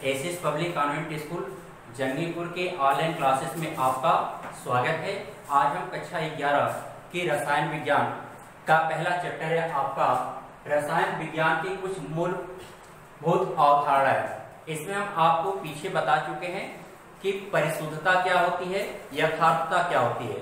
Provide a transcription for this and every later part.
एसिस public convent school Jangipur के online classes में आपका स्वागत है। आज हम कक्षा 11 के रसायन विज्ञान का पहला चैप्टर है आपका रसायन विज्ञान की कुछ मूलभूत अवधारणाएं। इसमें हम आपको पीछे बता चुके हैं कि परिशुद्धता क्या होती है, यथार्थता क्या होती है।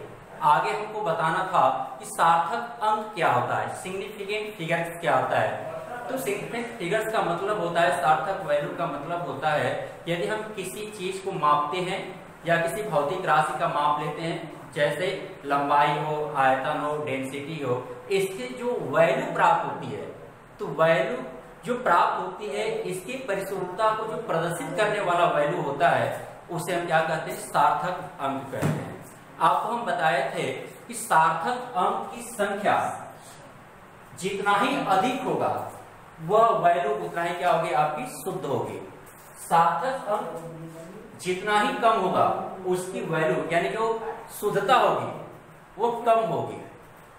आगे हमको बताना था कि सार्थक अंक क्या होता है, सिग्निफिकेंट फिगर्स क्या होता है। तो सिग्निफिकेंट फिगर्स का मतलब होता है, सार्थक वैल्यू का मतलब होता है यदि हम किसी चीज को मापते हैं या किसी भौतिक राशि का माप लेते हैं, जैसे लंबाई हो, आयतन हो, डेंसिटी हो, इसकी जो वैल्यू प्राप्त होती है, तो वैल्यू जो प्राप्त होती है इसकी परिशुद्धता को जो प्रदर्शित करने वाला वैल्यू होता है उसे हम क्या कहते हैं, सार्थक अंक कहते हैं। आपको हम बताए थे कि सार्थक अंक की संख्या जितना ही अधिक होगा वह वैल्यू उतना ही क्या होगी, आपकी शुद्ध होगी। सार्थक अंक जितना ही कम होगा उसकी वैल्यू यानी जो शुद्धता होगी वो कम होगी।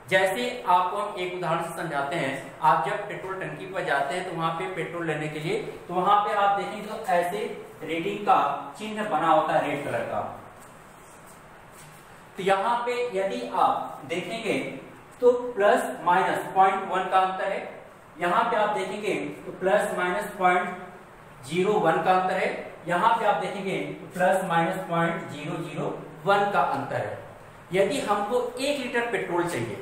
जैसे आपको हम एक उदाहरण से समझाते हैं। आप जब पेट्रोल टंकी पर जाते हैं तो वहां पे पेट्रोल लेने के लिए, तो वहां पे आप देखेंगे तो ऐसे रीडिंग का चिन्ह बना होता है रेड कलर का। तो यहाँ पे यदि आप देखेंगे तो प्लस माइनस 0.1 का अंतर है। यहाँ पे आप देखेंगे तो प्लस माइनस 0.01 का अंतर है। यहाँ पे आप देखेंगे तो प्लस माइनस 0.001 का अंतर है। यदि हमको 1 लीटर पेट्रोल चाहिए,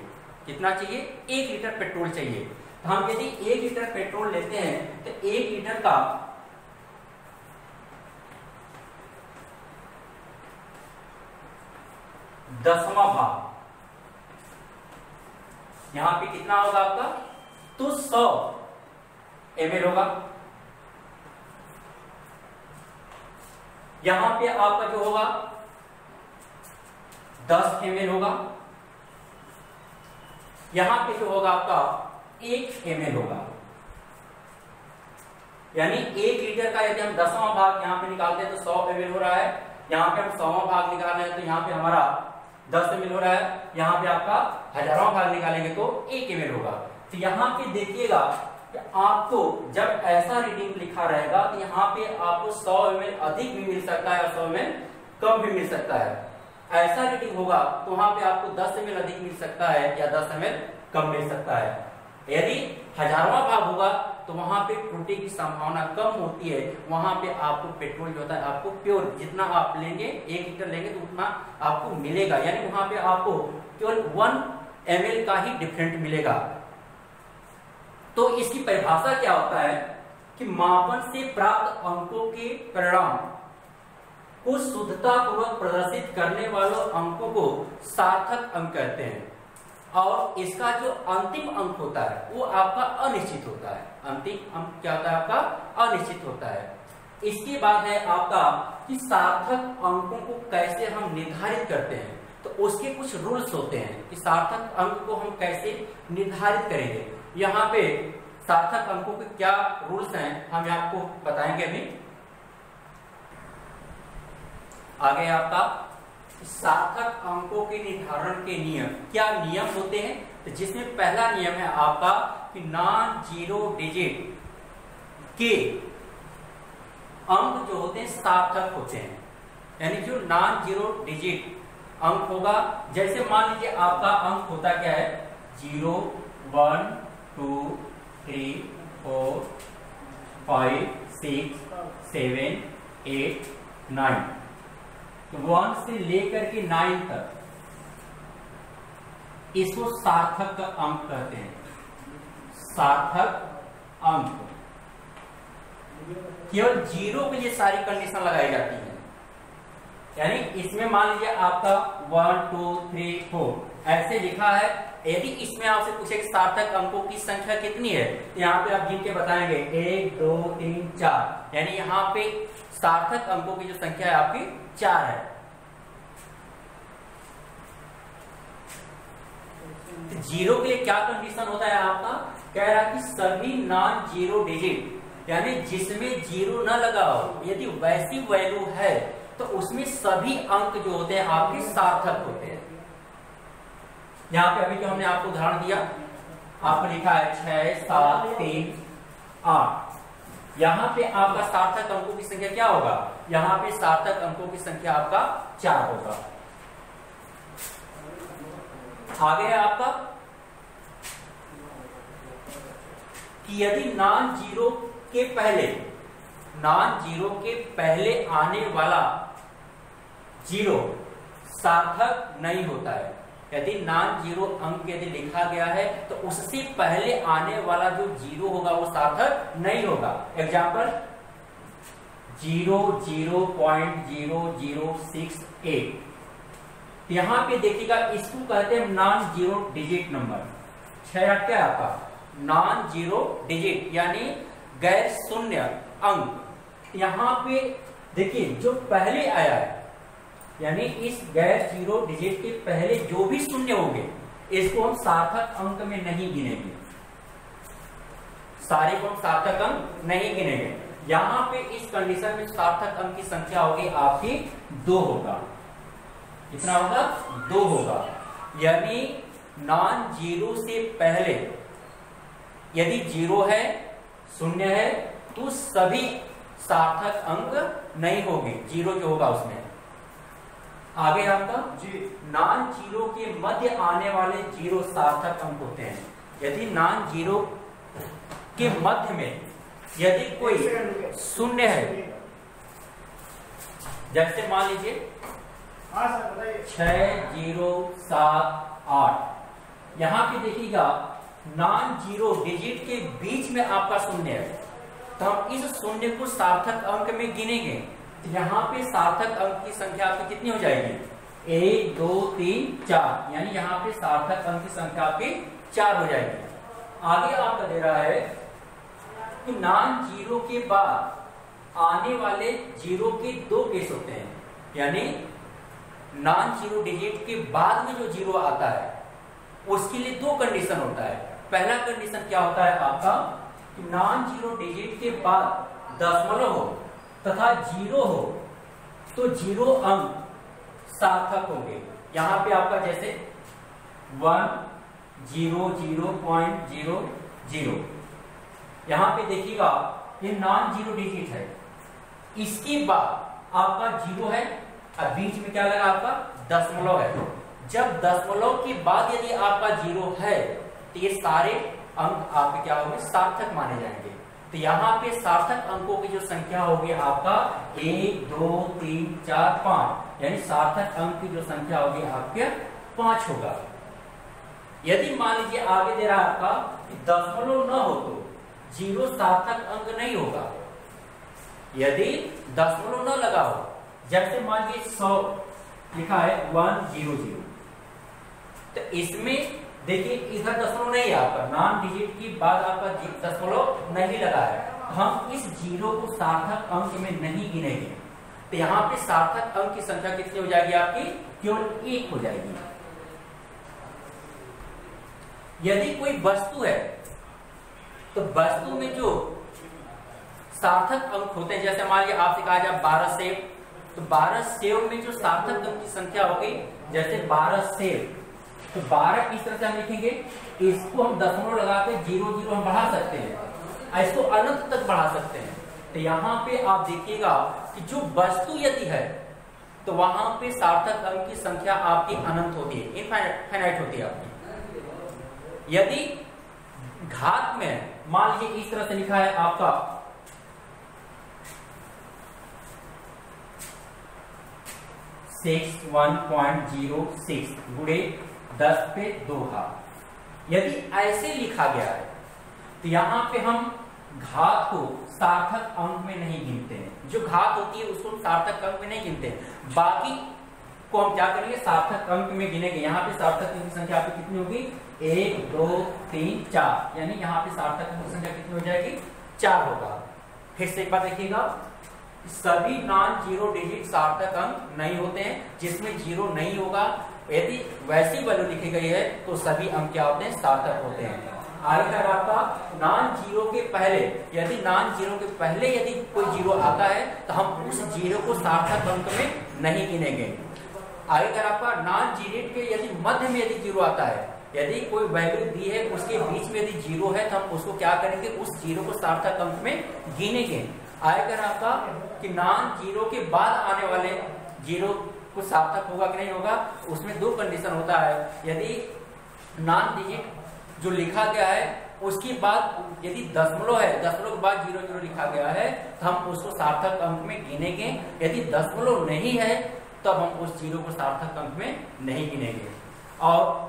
कितना चाहिए, 1 लीटर पेट्रोल चाहिए, तो हम यदि 1 लीटर पेट्रोल लेते हैं तो 1 लीटर का 10वां भाग यहां पे कितना होगा आपका, तो 100 ml होगा। यहां पे आपका जो होगा 10 ml होगा। यहां पे जो होगा आपका 1 ml होगा। यानी 1 लीटर का यदि हम 10वां भाग यहां पे निकालते हैं तो 100 ml हो रहा है। यहां पे हम 100वां भाग निकाल रहे हैं तो यहां पे हमारा 10 ml हो रहा है। यहाँ पे आपका 1000वां भाग निकालेंगे तो 1 ml होगा। तो यहाँ पे देखिएगा कि आपको जब ऐसा रीडिंग लिखा रहेगा तो यहाँ पे आपको 100 ml अधिक भी मिल सकता है और 100 ml कम भी मिल सकता है। ऐसा रीडिंग होगा तो वहां पे आपको 10 ml अधिक मिल सकता है या 10 ml कम मिल सकता है। यदि 1000वां भाग होगा तो वहां पे त्रुटि की संभावना कम होती है। वहां पे आपको पेट्रोल जो होता है आपको प्योर जितना आप लेंगे, 1 लीटर लेंगे तो उतना आपको मिलेगा। यानी वहां पे आपको केवल 1 ml का ही डिफरेंट मिलेगा। तो इसकी परिभाषा क्या होता है कि मापन से प्राप्त अंकों के परिणाम को शुद्धता पूर्वक प्रदर्शित करने वालों अंकों को सार्थक अंक कहते हैं। और इसका जो अंतिम अंक होता है वो आपका अनिश्चित होता है। अंतिम अंक क्या होता है, आपका अनिश्चित होता है। इसके बाद है आपका कि सार्थक अंकों को कैसे हम निर्धारित करते हैं। तो उसके कुछ रूल्स होते हैं कि सार्थक अंक को हम कैसे निर्धारित करेंगे। यहाँ पे सार्थक अंकों के क्या रूल्स हैं हम आपको बताएंगे अभी। आगे आपका सार्थक अंकों के निर्धारण के नियम, क्या नियम होते हैं। तो जिसमें पहला नियम है आपका कि नॉन जीरो डिजिट के अंक जो होते हैं सार्थक होते हैं। यानी जो नॉन जीरो डिजिट अंक होगा, जैसे मान लीजिए आपका अंक होता क्या है, 0 1 2 3 4 5 6 7 8 9, तो 1 से लेकर के 9 तक इसको सार्थक का अंक कहते हैं। सार्थक अंक केवल 0 पे ये सारी कंडीशन लगाई जाती है। यानी इसमें मान लीजिए आपका 1 2 3 4 ऐसे लिखा है। यदि इसमें आपसे पूछे कि सार्थक अंकों की संख्या कितनी है, तो यहाँ पे आप गिन के बताएंगे 1 2 3 4। यानी यहाँ पे सार्थक अंकों की जो संख्या है आपकी 4 है। तो 0 के लिए क्या कंडीशन होता है आपका, कह रहा है कि सभी नॉन जीरो डिजिट यानी जिसमें 0 न लगा हो, यदि वैसी वैल्यू है तो उसमें सभी अंक जो होते हैं आपके सार्थक होते हैं। यहाँ पे अभी जो हमने आपको उदाहरण दिया, आपको लिखा है 6 7 3 8, यहाँ पे आपका सार्थक अंकों की संख्या क्या होगा, यहाँ पे सार्थक अंकों की संख्या आपका 4 होगा। आगे है आपका कि यदि नॉन जीरो के पहले आने वाला जीरो सार्थक नहीं होता है, यदि नॉन जीरो अंक यदि लिखा गया है तो उससे पहले आने वाला जो जीरो होगा वो सार्थक नहीं होगा। एग्जाम्पल 0.006 यहां पे देखिएगा, इसको कहते हैं नॉन जीरो डिजिट नंबर। 6 क्या है आपका नॉन जीरो डिजिट यानी गैर शून्य अंक। यहां पे देखिए जो पहले आया है यानी इस गैर जीरो डिजिट के पहले जो भी शून्य होंगे इसको हम सार्थक अंक में नहीं गिनेंगे, सारे को हम सार्थक अंक नहीं गिनेंगे। यहां पे इस कंडीशन में सार्थक अंक की संख्या होगी आपकी 2 होगा। कितना होगा 2 होगा। यानी नॉन जीरो से पहले यदि जीरो है शून्य है तो सभी सार्थक अंक नहीं होंगे, जीरो जो होगा उसमें। आगे आपका जी नॉन जीरो के मध्य आने वाले जीरो सार्थक अंक होते हैं। यदि नॉन जीरो के मध्य में यदि कोई शून्य है, जैसे मान लीजिए 6 0 7 8, यहां पे देखिएगा नॉन जीरो डिजिट के बीच में आपका शून्य है तो हम इस शून्य को सार्थक अंक में गिनेंगे। तो यहाँ पे सार्थक अंक की संख्या आपकी कितनी हो जाएगी 1 2 3 4, यानी यहाँ पे सार्थक अंक की संख्या आपकी 4 हो जाएगी। आगे आपका दे रहा है कि नॉन जीरो के बाद आने वाले जीरो के 2 केस होते हैं, यानी नॉन जीरो डिजिट के बाद में जो जीरो आता है उसके लिए 2 कंडीशन होता है। पहला कंडीशन क्या होता है आपका कि नॉन जीरो डिजिट के बाद दशमलव हो तथा जीरो हो तो जीरो अंक सार्थक होंगे। यहां पे आपका जैसे 1 0 0.00, यहां पे देखिएगा ये नॉन जीरो डिजिट है, इसके बाद आपका जीरो है और बीच में क्या लगा आपका दशमलव है। जब दशमलव के बाद यदि आपका जीरो है तो ये सारे अंक आपके क्या होंगे सार्थक माने जाएंगे। तो यहाँ पे सार्थक अंकों की जो संख्या होगी आपका 1 2 3 4 5, यानी सार्थक अंक की जो संख्या होगी आपके 5 होगा। यदि मान लीजिए आगे दे रहा है आपका कि दशमलव न हो तो जीरो सार्थक अंक नहीं होगा। यदि दशमलव न लगा हो, जैसे मान लीजिए 100 लिखा है 100, तो इसमें देखिए इधर दशमलव नहीं है आपका, नॉन डिजिट के बाद आपका दशमलव नहीं लगा है, हम इस जीरो को सार्थक अंक में नहीं गिनेंगे। तो यहाँ पे सार्थक अंक की संख्या कितनी हो जाएगी आपकी केवल 1 हो जाएगी। यदि कोई वस्तु है तो वस्तु में जो सार्थक अंक होते हैं, जैसे मान लीजिए आपसे कहा जाए 12 सेब, तो 12 सेब में जो सार्थक अंक की संख्या होगी जैसे 12 सेब, तो 12 इस तरह से हम लिखेंगे, इसको हम दशमलव लगा के 0 0 हम बढ़ा सकते हैं, इसको अनंत तक बढ़ा सकते हैं। तो यहाँ पे आप देखिएगा कि जो वस्तु यदि है तो वहां पे सार्थक अंक की संख्या आपकी अनंत होती है, इनफाइनाइट होती है आपकी। यदि घात में मान लीजिए इस तरह से लिखा है आपका 1.06 गुणे 10 पे 2 घात, यदि ऐसे लिखा गया है तो यहाँ पे हम घात को सार्थक अंक में नहीं गिनते हैं। जो घात होती है उसको सार्थक अंक में नहीं गिनते हैं, बाकी को हम क्या करेंगे सार्थक अंक में गिनेंगे। यहाँ पे सार्थक अंक की संख्या आपकी कितनी होगी 1 2 3 4, यानी यहाँ पे सार्थक अंक की संख्या कितनी हो जाएगी 4 होगा। फिर से एक बात देखिएगा, सभी नॉन जीरो डिजिट सार्थक अंक नहीं होते हैं, जिसमें जीरो नहीं होगा यदि वैसी वैल्यू लिखी गई है तो सभी अंक क्या होते हैं सार्थक होते हैं। आगे आपका नॉन जीरो के पहले, यदि नॉन जीरो के पहले यदि कोई जीरो आता है तो हम उस जीरो को सार्थक अंक में नहीं गिनेंगे। आगे आपका नॉन जीरो के यदि मध्य में यदि जीरो आता है यदि कोई वैल्यू दी है उसके बीच में यदि जीरो है तो हम उसको क्या करेंगे, उस जीरो को सार्थक अंक में गिनेंगे। आएगा आपका कि नॉन जीरो के बाद आने वाले जीरो को सार्थक होगा कि नहीं होगा, उसमें दो कंडीशन होता है। यदि नॉन डिजिट जो लिखा गया है उसके बाद यदि दशमलव है, दशमलव के बाद 00 लिखा गया है तो हम उसको सार्थक अंक में गिनेंगे। यदि दशमलव नहीं है तब हम उस जीरो को सार्थक अंक में नहीं गिनेंगे। और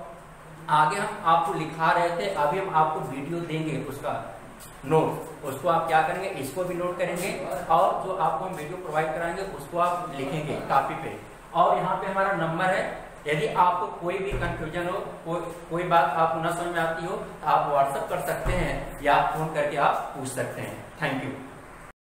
आगे हम आपको लिखा रहे थे, अभी हम आपको वीडियो देंगे उसका नोट, उसको आप क्या करेंगे, इसको भी नोट करेंगे और जो आपको हम वीडियो प्रोवाइड कराएंगे उसको आप लिखेंगे कॉपी पे। और यहाँ पे हमारा नंबर है, यदि आपको कोई भी कंफ्यूजन हो, कोई बात आपको न समझ में आती हो तो आप व्हाट्सएप कर सकते हैं या फोन करके आप पूछ सकते हैं। Thank you.